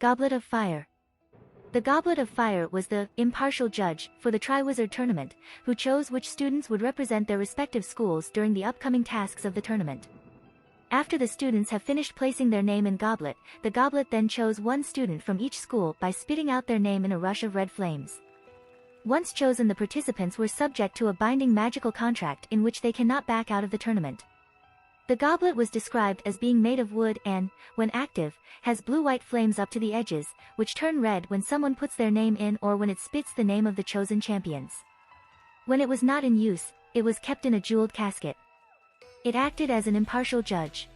Goblet of Fire. The Goblet of Fire was the impartial judge for the Triwizard Tournament, who chose which students would represent their respective schools during the upcoming tasks of the tournament. After the students have finished placing their name in Goblet, the Goblet then chose one student from each school by spitting out their name in a rush of red flames. Once chosen, the participants were subject to a binding magical contract in which they cannot back out of the tournament. The goblet was described as being made of wood and, when active, has blue-white flames up to the edges, which turn red when someone puts their name in or when it spits the name of the chosen champions. When it was not in use, it was kept in a jeweled casket. It acted as an impartial judge.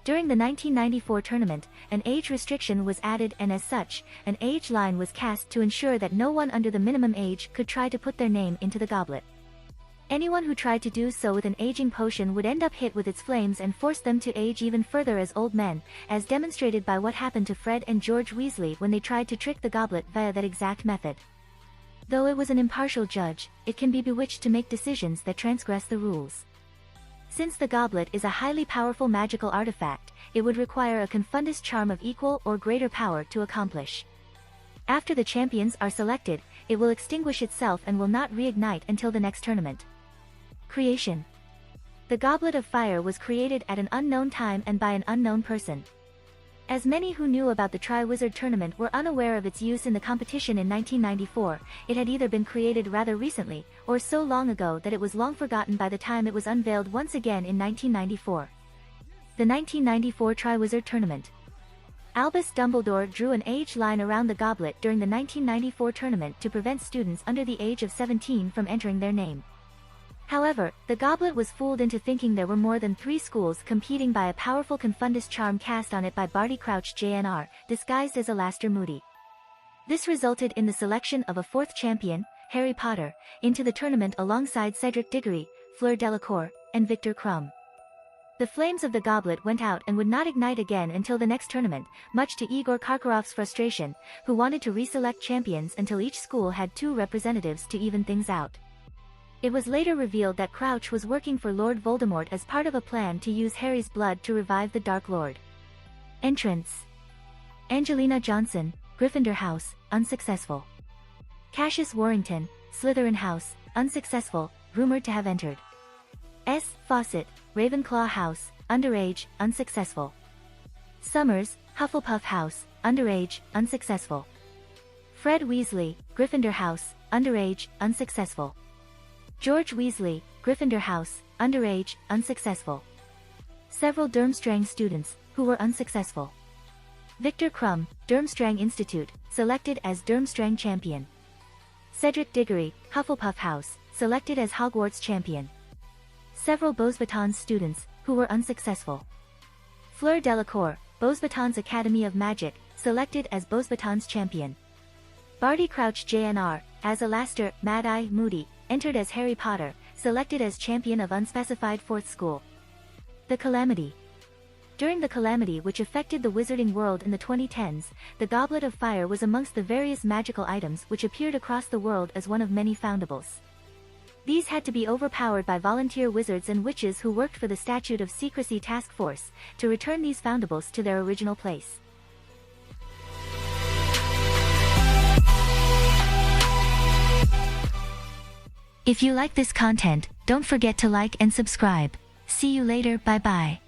During the 1994 tournament, an age restriction was added and as such, an age line was cast to ensure that no one under the minimum age could try to put their name into the goblet. Anyone who tried to do so with an aging potion would end up hit with its flames and force them to age even further as old men, as demonstrated by what happened to Fred and George Weasley when they tried to trick the goblet via that exact method. Though it was an impartial judge, it can be bewitched to make decisions that transgress the rules. Since the goblet is a highly powerful magical artifact, it would require a confundus charm of equal or greater power to accomplish. After the champions are selected, it will extinguish itself and will not reignite until the next tournament. Creation. The Goblet of Fire was created at an unknown time and by an unknown person. As many who knew about the Triwizard Tournament were unaware of its use in the competition in 1994, it had either been created rather recently, or so long ago that it was long forgotten by the time it was unveiled once again in 1994. The 1994 Triwizard Tournament. Albus Dumbledore drew an age line around the goblet during the 1994 tournament to prevent students under the age of 17 from entering their name. However, the goblet was fooled into thinking there were more than 3 schools competing by a powerful confundus charm cast on it by Barty Crouch Jr., disguised as Alastor Moody. This resulted in the selection of a 4th champion, Harry Potter, into the tournament alongside Cedric Diggory, Fleur Delacour, and Victor Crumb. The flames of the goblet went out and would not ignite again until the next tournament, much to Igor Karkaroff's frustration, who wanted to reselect champions until each school had 2 representatives to even things out. It was later revealed that Crouch was working for Lord Voldemort as part of a plan to use Harry's blood to revive the Dark Lord. Entrance. Angelina Johnson, Gryffindor House, unsuccessful. Cassius Warrington, Slytherin House, unsuccessful, rumored to have entered. S. Fawcett, Ravenclaw House, underage, unsuccessful. Summers, Hufflepuff House, underage, unsuccessful. Fred Weasley, Gryffindor House, underage, unsuccessful. George Weasley, Gryffindor House, underage, unsuccessful. Several Durmstrang students, who were unsuccessful. Victor Crumb, Durmstrang Institute, selected as Durmstrang champion. Cedric Diggory, Hufflepuff House, selected as Hogwarts champion. Several Beauxbatons students, who were unsuccessful. Fleur Delacour, Beauxbatons Academy of Magic, selected as Beauxbatons champion. Barty Crouch Jr., as Alastor Mad-Eye Moody, entered as Harry Potter, selected as champion of unspecified 4th school. The Calamity. During the calamity which affected the wizarding world in the 2010s, the Goblet of Fire was amongst the various magical items which appeared across the world as one of many foundables. These had to be overpowered by volunteer wizards and witches who worked for the Statute of Secrecy Task Force, to return these foundables to their original place. If you like this content, don't forget to like and subscribe. See you later, bye bye.